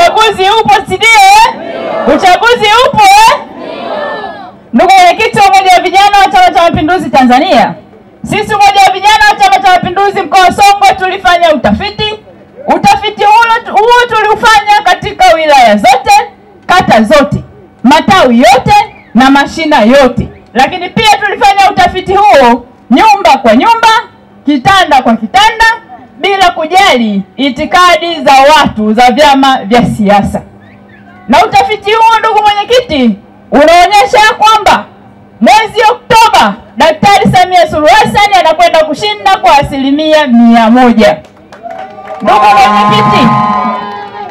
Uchaguzi upo, si ndio? Uchaguzi upo Ndugu mwenyekiti wa Umoja wa Vijana wa Chama cha Mapinduzi Tanzania, sisi Umoja wa Vijana wa Chama cha Mapinduzi mkoa wa Songwe tulifanya utafiti. Utafiti huo tuliufanya katika wilaya zote, kata zote, matawi yote na mashina yote. Lakini pia tulifanya utafiti huo nyumba kwa nyumba, kitanda kwa kitanda, bila kujali itikadi za watu za vyama vya siasa. Na utafiti huo, ndugu mwenyekiti, unaonyesha kwamba mwezi Oktoba Daktari Samia Suluhu Hassan anakwenda kushinda kwa 100%.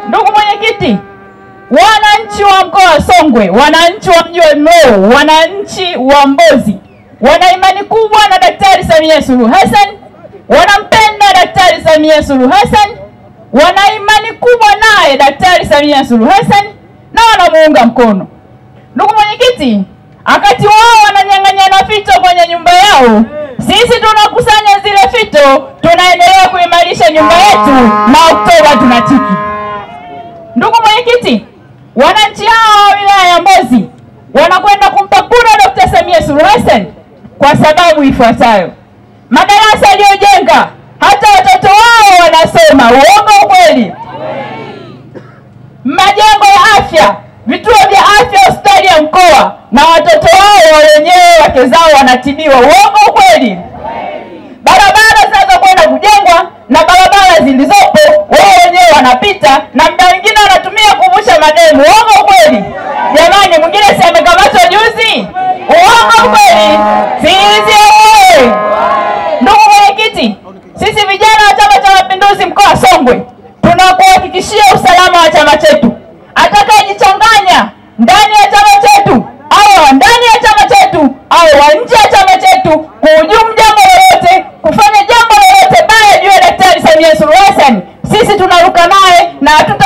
Ndugu mwenyekiti, wananchi wa mkoa wa Songwe, wananchi wa mji wa Mlowo, wananchi wa Mbozi wana imani kubwa na Daktari Samia Suluhu Hassan, wanampenda Daktari Samia Suluhu Hassan, wana imani kubwa naye Daktari Samia Suluhu Hassan na wanamuunga mkono. Ndugu mwenyekiti, wakati wao wananyang'anyana fito kwenye nyumba yao, sisi tunakusanya zile fito, tunaendelea kuimarisha nyumba yetu na Oktoba tunatiki. Ndugu mwenyekiti, wananchi hao wa wilaya ya Mbozi wanakwenda kumpa kura Dr. Samia Suluhu Hassan kwa sababu ifuatayo: madarasa aliyojenga, hata watoto wao wanasoma. Uongo ukweli? Majengo ya afya, vituo vya afya, hospitali ya mkoa, na watoto wao wenyewe, wake zao wanatibiwa. Uongo ukweli? Barabara zinazokwenda kujengwa na barabara zilizopo wao wenyewe wanapita, na muda mwingine wanatumia kuvusha mademu. Uongo ukweli? Jamani, mwingine si amekamatwa juzi? Uongo ukweli? Sisi wewe. Ndugu mwenyekiti, sisi vijana wa Chama cha Mapinduzi mkoa wa Songwe tunakuhakikishia usalama wa chama chetu. Atakayejichanganya ndani ya chama chetu au ndani ya chama chetu au nje ya chama chetu kuhujumu jambo lolote, kufanya jambo lolote baya juu ya Daktari Samia Suluhu Hassan, sisi tunaruka naye na hatuta